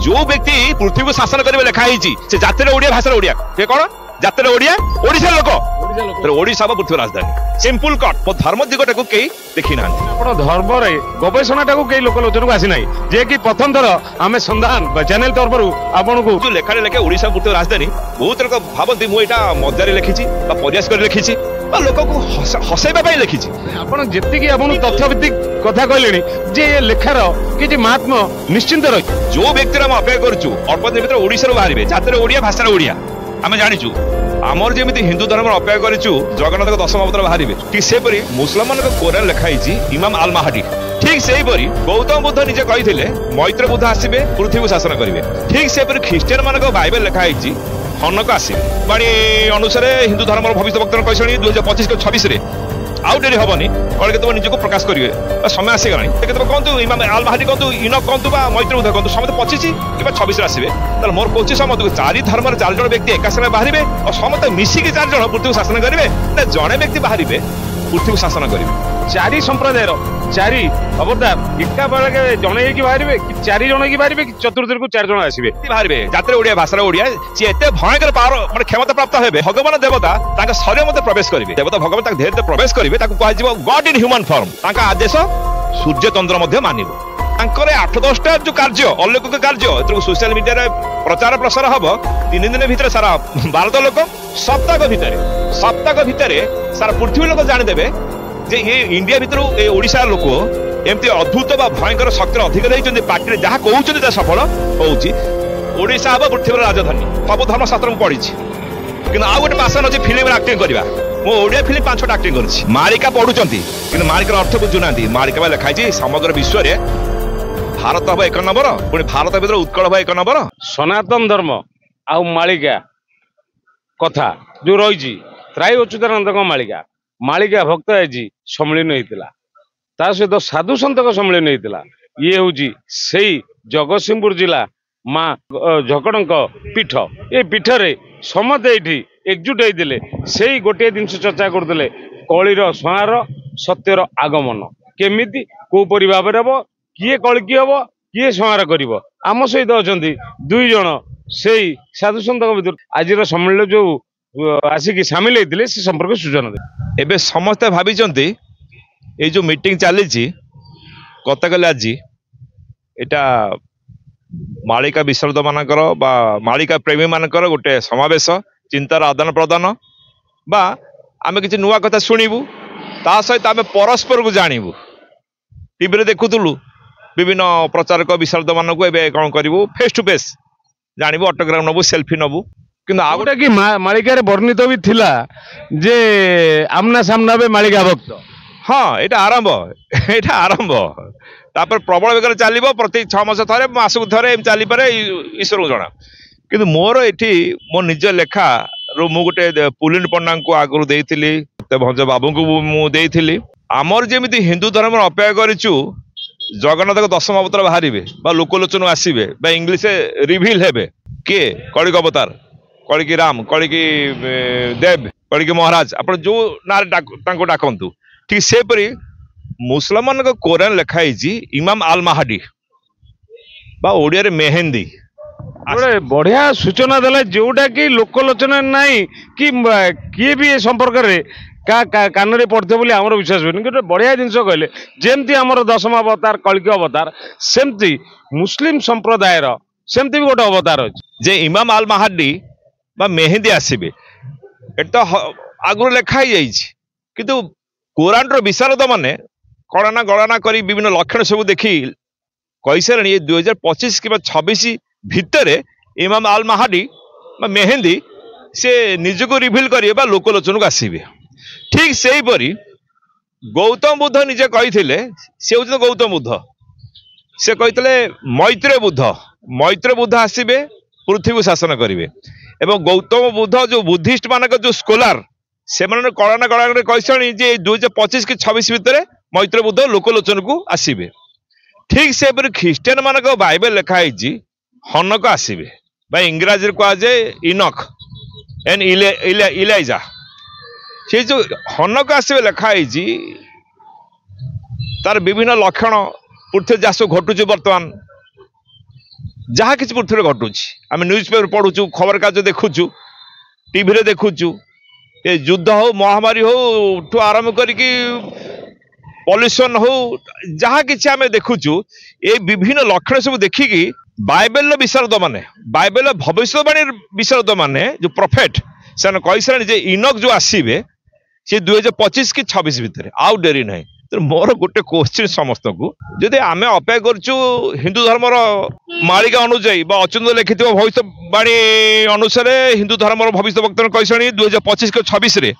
जो व्यक्ति पृथ्वी को शासन करेंगे लिखाई से जातिर ओडिया भाषा ओडिया से कौन जातिर ओडिया ओडिशा लोक ओडिशा पृथ्वी राजधानी सिंपल कट मो धर्म दिगटा को कई देखी ना धर्म गवेषणा कई लोकलोचन को आसी ना जे कि प्रथम थर आम संधान चैनल तरफ आपन को जो लेखारे लेखे ओडिशा पृथ्वी राजधानी बहुत लोग भावती मुझे मजारे लिखी प्रयास कर लिखी लोक को हसैबा लिखी आपन जेतिकी आपन तथ्यभित्तिक कथा कहले जे लेखार कि महात्मा निश्चिंत रही जो व्यक्ति आम अपेक्षा करूँ अल्प दिन भर ओडिशा बाहर जातिर ओडिया भाषा ओडिया आम जाचु आमर जमी हिंदू धर्म अपेक्षा करूँ जगन्नाथ दशम अवतार बाहर ठीक सेपरी मुसलमान कोरान लिखाई इमाम आल माहाडी ठीक सेपरी गौतम बुद्ध निजे कही मैत्र बुद्ध आसवे पृथ्वी को शासन करेंगे ठीक सेपरी ख्रीस्टान मान बाइबल लिखाई हनक आसवे बाणी अनुसार हिंदू धर्म भविष्यवक्ता कही 2025-26 आउ डेरी हेनी कल तुम निजक प्रकाश करेंगे समय आसीगला कहतु इमाम आल माहाडी कहतु इनक कहतु मैत्र बुद्ध कहतु समस्त 25 कि 26 आसवे मोर कौच समस्त चारि धर्म 4 जन व्यक्ति एका समय बाहर और समस्त मिसिकी 4 जन पृथ्वी को शासन करेंगे ना जड़े व्यक्ति बाहर पृथ्वी को शासन करेंगे 4 संप्रदायर 4 अवतार एका बेलके जड़े बाहर कि 4 जन की बाहर कि चतुर्थी को 4 जन आसवे बाहर जातिर ओडिया भाषा ओडिया सी एत भयंकर पावर क्षमता प्राप्त हे भगवान देवता शरीर मध्य प्रवेश करेंगे देवता भगवान धीरे धीरे प्रवेश करेंगे कह गॉड इन ह्यूमन फॉर्म आदेश सूर्य चंद्र मानिब 8-10टा जो कार्य अलौकिक कार्य सोशल मीडिया प्रचार प्रसार हम 3 दिन भितर सारा भारत लोक सप्ताह भितर सारा पृथ्वी लोक जानीदेवे जे ये इंडिया भितर ओडिशा लोक एमती अद्भुत भयंकर शक्ति अधिक रही पार्टी जहाँ कहते सफल होशा हम पृथ्वी राजधानी सब धर्मशास्त्र पढ़ी कि आउ गोटे पैसन अच्छे फिल्म आक्टिंग करवा मो ओडिया फिल्म 5-6टा आक्टिंग कर मालिका पढ़ुं कि मालिकार अर्थ बुझुना मालिका लिखाई समग्र विश्व भारत हम 1 नंबर पुणी भारत भर उत्कल हम 1 नंबर सनातन धर्म आउ मालिका कथा जो रही त्राई अच्युतानंद मालिका भक्त आज सम्मिलन होता सहित साधु सत सम्मिलन होता ये हूँ से जगतसिंहपुर जिला माँ झकड़ पीठ ये पीठरे समते ये एकजुट होते से गोटे जिनस चर्चा करते कलिर संहार सत्यर आगमन केमिति कोपरी भाव हम किए कलकी हम किए संहार कर आम सहित अच्छा 2 जन से साधु सत भर आज सम्मिलन जो आसिक सामिल होते से संपर्क सूचना दे एबे समस्ते भावी ये जो मीटिंग चली गतकाली आज एटा मालिका विशारद मानकर मालिका प्रेमी मानकर गोटे समावेश चिंतार आदान प्रदान बा आमे किसी नुआ कथा शुणु ता सहित आमे परस्पर को जानवु टीवी देखुलु विभिन्न प्रचारक विशारद मान को कौन करूँ फेस टू फेस जानवु ऑटोग्राफ नबु सेल्फी नबु कि आउटा कि मालिका वर्णित भी थिला जे आमना सामना बे मालिका भक्त हाँ यहाँ आरंभ तापर प्रबल बेगर चलो प्रति 6 मास थे मासक थे चली पारे ईश्वर को जना कि मोर ये मो निज लेखा रू मु गोटे पुलिन पंडा को आगुरी देती भंज बाबू को मुझे आमर जमी हिंदू धर्म अपेक्षा करूँ जगन्नाथ दशम अवतार बाहर लोकलोचन आसवे इंग्लीश रिविल हे किए कलिक अवतार कलिकी राम कलिकी देव कलिकी महाराज आप जो ना डाकतु ठीक सेपरी मुसलमान कोरान लिखाई इमाम आल माहाडी ओडिया मेहेंदी गोटे बढ़िया सूचना देला जोटा कि लोकलोचन नाई कि किए भी संपर्क कान में पड़ते बोली आमर विश्वास हुए गोटे बढ़िया जिनस कहले जमती आमर दशम अवतार कलिक अवतार सेमती मुस्लिम संप्रदायर सेमती भी गोटे अवतार अच्छे जे इमाम आल माहाडी मेहेंदी आसवे एटा आगुरी लिखाई किंतु कुरान रो विशारद माने कड़ाना गणना करी विभिन्न लक्षण सब देखी कही सारे ये 2025 कि 26 भितर इमाम आल माहाडी मेहेंदी से निजको रिविल करेंगे लोकलोचन को आसवे ठीक से परी गौतम बुद्ध निजे कही से हूँ गौतम बुद्ध से कही मैत्र बुद्ध आसवे पृथ्वी को शासन करेंगे एवं गौतम बुद्ध जो बुद्धिस्ट मानक जो स्कॉलर से कड़ाना गणना कही 2025 कि 26 भितर मैत्र बुद्ध लोकलोचन को आसवे ठीक से ख्रीस्टान मानक बाइबल लिखाई हनक आसवे इंग्राजी कह जाए इनक एंड इलाइजा से जो हनक आसवे लिखाई तार विभिन्न लक्षण पृथ्वी चाष घटुच बर्तमान जहाँ किसी पृथ्वी घटुची आम न्यूज पेपर पढ़ुचु खबर कागज देखुचु टीवी रे देखुचु ये युद्ध हो महामारी हो ठू आरंभ करके पॉल्यूशन हो जहाँ किसी आम देखुचु ये विभिन्न लक्षण सब देखिकी बाइबेल विशारद माने बाइबेल भविष्यवाणी विशारद माने जो प्रॉफेट से कही सारे जे इनक जो आसवे से 2025 कि 26 भितर आउ डेरी ना तो मोर गोटे क्वेश्चन समस्त को जदि आम अपेक्षा करछु हिंदू धर्मर मालिका अनुजाई अच्युत लिखि भविष्यवाणी अनुसार हिंदू धर्मर भविष्य वक्ता कही 2025 कि 26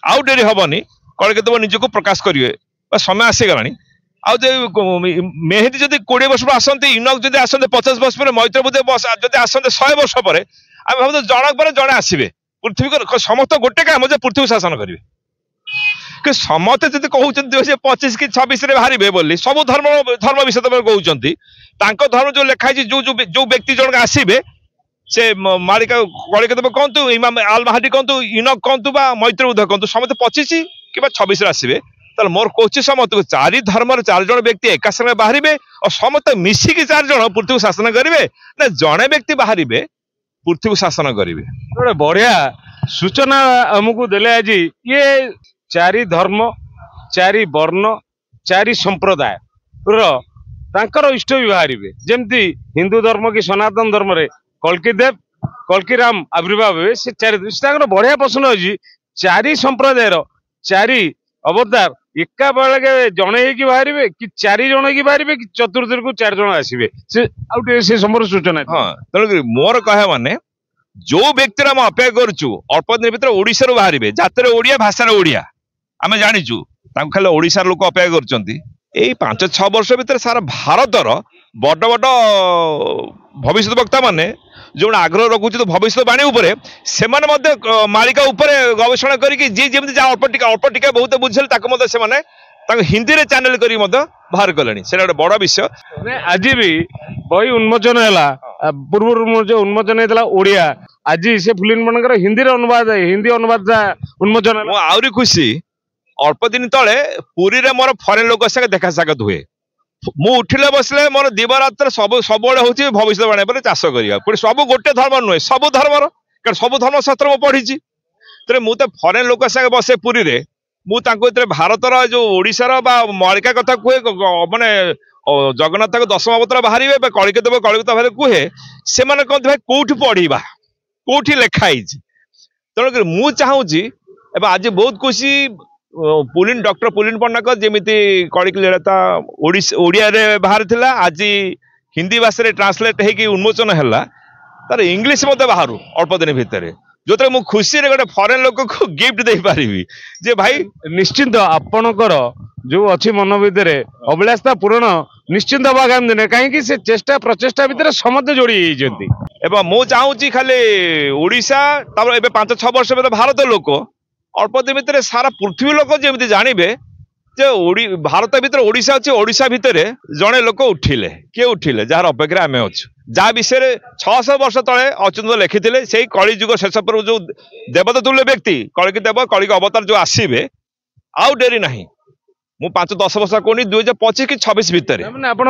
आउ डेरी हेनी कलिकेतव निजक प्रकाश करेंगे समय आसीगला मेहदी जब 20 वर्ष आसते इनक जब आसते 50 वर्ष पर मैत्र बुद्धे जब आसते 100 वर्ष पर आम भाव जनक पर जड़े आसवे पृथ्वी को समस्त गोटे काम जे पृथ्वी शासन करेंगे कि समस्ते जब कहते 2025 कि 26 बाहर बोली सब धर्म विषय कहते धर्म जो लिखाई जो व्यक्ति जनक आसवे से मालिका कलिकेतव कहतु इमाम आल महादी कहतु इनक कहतु मैत्र बुद्ध कहतु समस्त 25 कि 26 आसवे ताल मोर कौच समस्त चारि धर्मर 4 जन व्यक्ति एका संगे बाहर और समस्त मिसिकी 4 जन पृथ्वी शासन करेंगे ना जड़े व्यक्ति बाहर पृथ्वी शासन करेंगे गोटे बढ़िया सूचना आमको देले आज ये 4 धर्म 4 वर्ण 4 संप्रदाय रो इष्ट भी बाहर जमती हिंदू धर्म कि सनातन धर्म रे कल्कीदेव कल्कीराम आविर्भाव हुए से 4 बढ़िया प्रश्न अच्छी 4 संप्रदाय 4 अवतार एका बेलके जड़े बाहर कि 4 जन की बाहर कि चतुर्थी को 4 जन आसवे से समर सूचना हाँ तेणुक मोर कह माने जो व्यक्ति आम अपेक्षा करूँ अल्प दिन भर ओडिशा बाहर जातर ओडिया भाषार ओडिया आम जाचु खाली ओडिशा लोक अपेक्षा कर 5-6 वर्ष भर सारा भारतर बड़ बड़ भविष्य वक्ता माने जो आग्रह रखुचे तो भविष्यवाणी उपरे से मालिका उपरे गवेषणा करके जी जमी अल्प टिका बहुत बुझे से हिंदी रे चैनल करी बाहर कले से गोटे बड़ विषय आज भी बही उन्मोचन है पूर्व जो उन्मोचन होता ओडिया आज से फिल्म मान हिंदी अनुवाद उन्मोचन आहरी खुशी अल्प दिन तले पुरी रे मोर फरेन लोक संगे देखा साक्षात हुए मु उठिले बसले मोर दिवारात्र सब हूँ भविष्यवाणी पर चाष करिया पुणी सब गोटे धर्म नुहे सब धर्मर कारण सब धर्म शास्त्र मुझे पढ़ी तेरे मुझे फरेन लोक संगे बसे पुरी रे मुझे भारतर जो ओडिशार मालिका कथा कहे माने जगन्नाथ को 10 अवतार बाहर कलिकेतव कलिकता बाहर कहे से कहते भाई कौटी पढ़ा कौटी लिखाई तेणुक मु चाहूँगी आज बहुत खुशी डॉक्टर पुलिन पट्टनायक जमीती कलिक लीलाता ओडिया रे बाहर थिला आज हिंदी भाषा ट्रांसलेट होगी उन्मोचन है तार इंग्लीश मत बाहर अल्प दिन भितर जो मुझे खुशी रे गोटे फरेन लोक को गिफ्ट दे पारि जे भाई निश्चिंत आपणकर जो अच्छी मन भितर अभिलाषा पूरण निश्चिंत हवा आगामी दिन कहीं से चेष्टा प्रचेषा भितर समस्त जोड़ी एवं मु चाहूँगी खाली ओडिशा 5-6 वर्ष भारत लोक अल्प दिन भितर सारा पृथ्वी लोक जमी जानवे जे भारत भितर ओडिशा अच्छे ओडिशा भितर जड़े लोक उठिले किए उठिले जार अपेक्षा आम अच्छु जहाँ विषय 600 वर्ष तले अच्युत लिखिते से कलिजुग शेष पर जो देवता तुल्य व्यक्ति कलिक देव कलिक अवतार जो आसवे आउ डेरी ना मु 5-10 वर्ष कहनी 2025 कि 26 भितर आप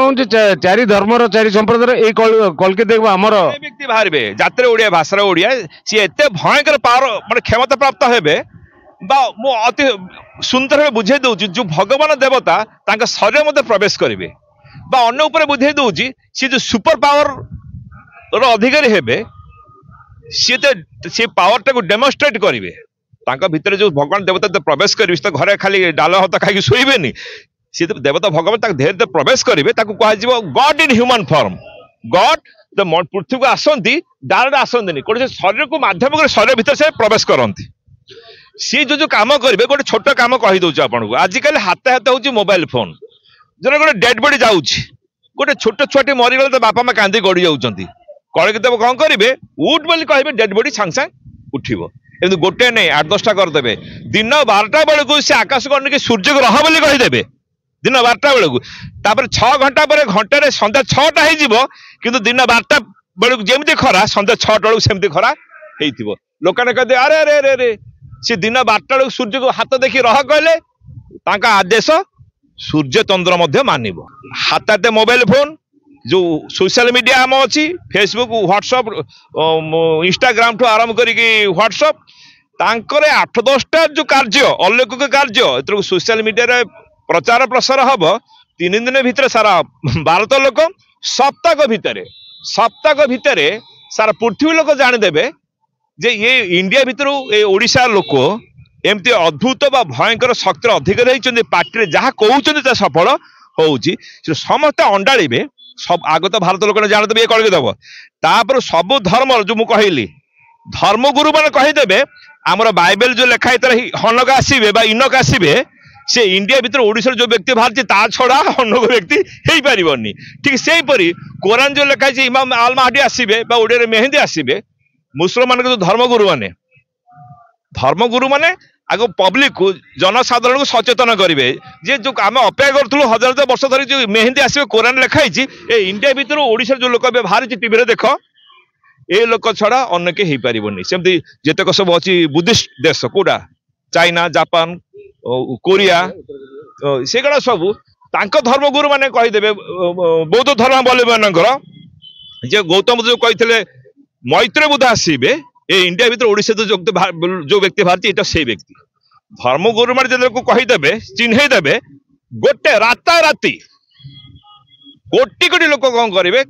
4 धर्मर 4 संप्रदाय कल्की देव आमर व्यक्ति बाहर जातर ओडिया भाषार ओडिया सी एत भयंकर पावर माने क्षमता प्राप्त हेबे मु अति सुंदर भाव बुझे दूसरी जो भगवान देवता शरीर मध्य प्रवेश करेंगे अन्य उपर बुझे दूसरी सी जो सुपर पावर अधिकारी हेबे सी तो सी पावर टाक डेमोन्स्ट्रेट करेंगे भितर जो भगवान देवता प्रवेश करेंगे तो घरे खाली डाल हाथ खाई शोबेनि सी तो देवता भगवान धीरे प्रवेश करेंगे कह god in human form god पृथ्वी को आसती डायरेक्ट आसती कौन शरीर को माध्यम शरीर भितर से प्रवेश करती सी जो काम करेंगे गोटे छोट कम कहीदे आपको आजिकल हाथ हाथ हूँ मोबाइल फोन जो गोटे डेड बॉडी जाऊँगी गोटे छोट छुआटी मरीगले तो बापा माँ कांदी गड़ी जाऊँच कलिक देव कौन करेंगे उठ बोली कहे डेड बॉडी सांगे सांगे उठो एमती गोटे नहीं 8-10टा करदे दिन 12टा बेलू से आकाश को अनेक सूर्य को रह बोली कहीदेवे दिन 12टा बेलू 6 घंटा पर घंटे सन्ध्या 6टा हो दिन 12टा बेलू जमी खरा सन्ध्या 6टा बेलू सेमती खरा हो लोक कहते अरे अरे अरे अरे सी दिन 12टा बेलू सूर्य को हाथ देखी रह कहले आदेश सूर्य चंद्र मानव हाथ हाथ मोबाइल फोन जो सोशल मीडिया आम अच्छी फेसबुक व्हाट्सअप इंस्टाग्राम ठू आरंभ करिकी व्हाट्सअप तांकर 8-10टा जो कार्य अलौकिक कार्य ए सोशल मीडिया प्रचार प्रसार हम 3 दिन भितर सारा भारत लोक सप्ताह भितर सारा पृथ्वी लोक जानीदेवे जे ये इंडिया भितर ए ओडिशा लोक एमती अद्भुत बा भयंकर शक्ति अधिक रही पार्टी जहाँ कहते सफल होउची समस्त अंडाड़े सब आग तो भारत लोक जानते ये करदेव तापर सब धर्म जो मुझे कहली धर्मगुरु मैंने कहीदेवे आमर बाइबल जो लिखाई तर हनक आसवे इनक आसवे से इंडिया भितर ओडिशा जो व्यक्ति बाहर ता छड़ा अनक व्यक्ति हो पारनी ठीक से कोरान जो लिखाई इमाम आल महदी आसवे ओडिया मेहेंदी आसवे मुसलमान जो धर्मगुरु माने आग पब्लिक को जनसाधारण को सचेतन करेंगे जे जो आम अपेक्षा करूँ हजार वर्ष धरी जो मेहेंदी आसवे कोरान लिखाई इंडिया भितर ओडिशा जो लोक बाहर टीवी देख ए लोक छड़ा अन्य के हो पारनी सेमती जितक सब अच्छी बुद्धिस्ट देश कौटा चाइना जापान कोरिया सेगुड़ा सब धर्मगुरु माने कहीदेवे बौद्ध धर्मावलंबी मानकर जे गौतम जो कही मैत्र बुद्ध आसवे ए इंडिया भितर ओडिशा जो व्यक्ति बाहर ये से व्यक्ति धर्मगुरु मान जो कहीदेवे चिन्हदेवे गोटे राताराति कोटी कोटी लोक कौन करेंगे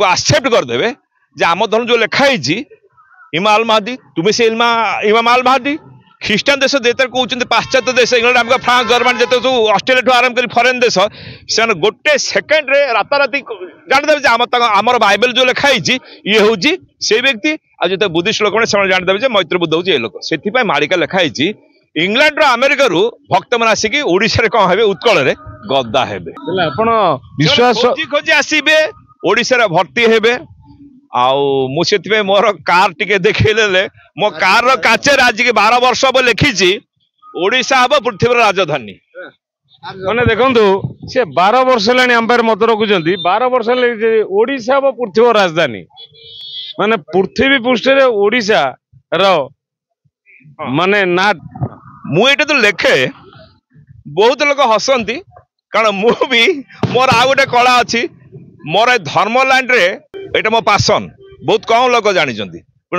आक्सेप्ट करदे जे आम धर्म जो लिखाई इमाम आल महदी तुम्हें से इमाम आल महदी ख्रीस्टान देश जेते कहते पाश्चात्य देश इंग्लैंड अमेरिका फ्रांस जर्मनी जिते सब ऑस्ट्रेलिया ठू आरंभ कर फरेन देश से गोटे सेकेंड रे राताराति जानदेवे आमर बाइबल जो लिखाई ये हूँ से व्यक्ति आज जो बुद्धिस्ट लोक मैंने जानदेवे मैत्र बुद्ध हूँ लोक से मालिका लिखाई इंग्लैंड अमेरिका भक्त मैंने आसिक ओडिशा कौन हे उत्कल गदा हे विश्वास खोजी आसवे ओडिशा भर्ती हेबे मुझे मोर कार टिके देखले मो कार काचर आज के 12 वर्ष हम लिखी ओडिशा हम पृथ्वी राजधानी मैंने देखु सी 12 वर्ष है अंपायर मत रखुंट 12 वर्ष ओडिशा हम पृथ्वी राजधानी माने पृथ्वी पृष्ठ ओडिशा रो माने ना मुझे तो लिखे बहुत लोग हसती कारण मु भी मोर आ गोटे कला अच्छी मोर धर्म लाइन रे एटा मो पासन बहुत कम लोग जानी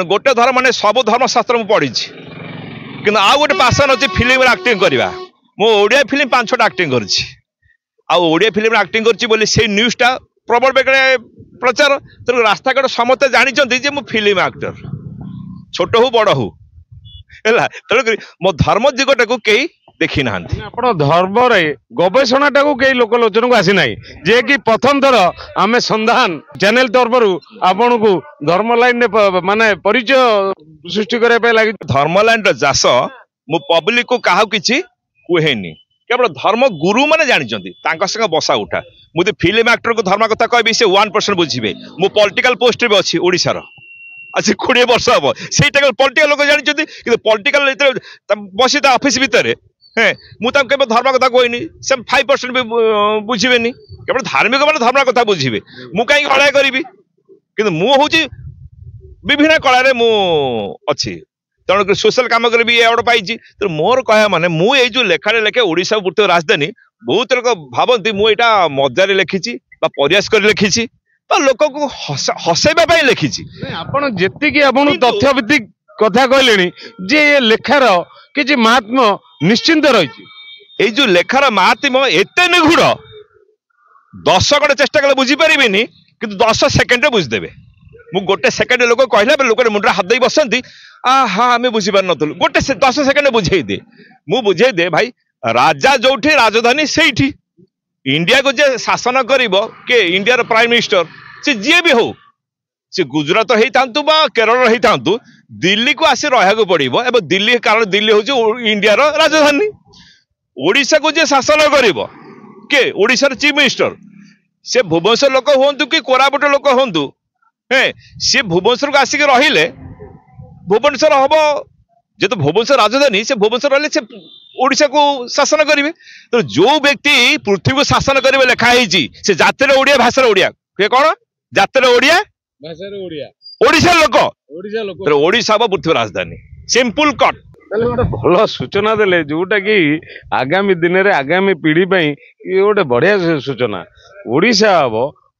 गोटे धर्म माने सब धर्मशास्त्र मुझे पढ़ी कि आउ गोटे पासन अच्छी फिल्म एक्टिंग करवा मो ओडिया फिल्म 5-6टा एक्टिंग करिया फिल्म एक्टिंग कर न्यूज़टा प्रबल बेगे प्रचार तेणु रास्ता कट समस्ते जानते जे मु फिल्म एक्टर छोट हो बड़ हो तेणुक मो धर्म दिगटा को कई देखी ना धर्म गवेषणा टाक कई लोकलोचन को आसी ना जे कि प्रथम थर आम संधान चैनल तरफ आपन को धर्म लाइन माने परिचय सृष्टि करने लगी धर्म लाइन चाष मु पब्लिक को क्या किसी कहेनी केवल धर्म गुरु मैंने जानते बसा उठा मुझे फिल्म एक्टर को धर्म कथा कहबी से 1% बुझे मु पॉलिटिकल पोस्ट भी अच्छी ओडिशार आज 20 वर्ष हम से पॉलिटिकल लोग जानते पॉलिटिकल बसी ऑफिस भितर मुझे धर्म कथा कहनी से 5% भी बुझे केवल धार्मिक मैंने धर्म कथा बुझे मुझे कहीं अड़ा करी कि मुझे विभिन्न कलार मुझे तेणुक सोशल कम कर भी अवार्ड पाई तो मोर कह माने मुझे जो लेखारे लेखे ओडिशा पृथ्वी राजधानी बहुत लोग भावती मुझे मजारे लिखी प्रयास कर लिखी लोक को हसैबा लिखी आपड़ जी आपन तथ्य भित्तिक कथा कहले जे ये लेखार कि महात्मा निश्चिंत रही जो लेखार महात्मा एत निगूढ़ 10 गड़े चेष्टा कले बुझीपारे कि 10 सेकेंड बुझीदेवे मु गोटे सेकेंड लोक कहला लोक मुंडे हाथ दे बसती हाँ आम बुझीपार नु गोटे 10 सेकेंड बुझे दे मु बुझे दे भाई राजा जो राजधानी से इंडिया को जे शासन करिबो के इंडिया प्राइम मिनिस्टर से जी भी हो से गुजरात होता बा केरल होता दिल्ली को आसी रहा पड़ो एवं दिल्ली कारण दिल्ली हूँ इंडिया राजधानी ओडिशा को जे शासन करिबो के ओडिशा चीफ मिनिस्टर से भुवनेश्वर लोक हूँ कि कोरापुट लोक हूँ सी भुवनेश्वर को आसिक रहिले भुवनेश्वर हम जेहेतु भुवनेश्वर राजधानी से भुवनेश्वर रही से ओडिशा को शासन करेंगे तो जो व्यक्ति पृथ्वी को शासन करेंगे लिखाई से जातिर ओडिया भाषा ओडिया किए कौन जातिर ओडिया ओडिशा लोक ओडिशा पृथ्वी राजधानी सिंपल कट गोटे भल सूचना देले जोटा कि आगामी दिन में आगामी पीढ़ी ये गोटे बढ़िया सूचना ओडिशा हम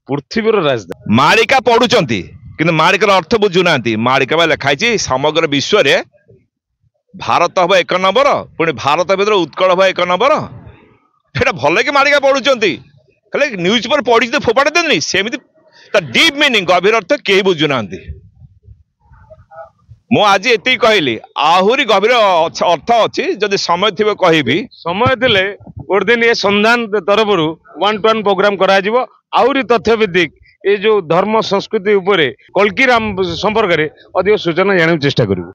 पृथ्वीर राजधानी मालिका पढ़ुचंती किंतु मालिकार अर्थ बुझुना मालिका बा लिखाई समग्र विश्व रे भारत हम 1 नंबर पुणी भारत भीतर उत्कल हम 1 नंबर एटा भल कि मालिका पढ़ुचंती खाली न्यूज पर पढ़ी तो फोपाड़ी देनी सेमती डीप मीनिंग गभीर अर्थ कहीं बुझुना मु आज एति कहली आहुरी गभीर अर्थ अच्छी जदि समय थी कहबी समय थिले गोटे दिन ये संधान तरफ 1-to-1 प्रोग्राम करा जिवो आहुरी तथ्य भित्तिक ये जो धर्म संस्कृति उपरे कल्कीराम संपर्क में अधिक सूचना जाना चेष्टा करूँ।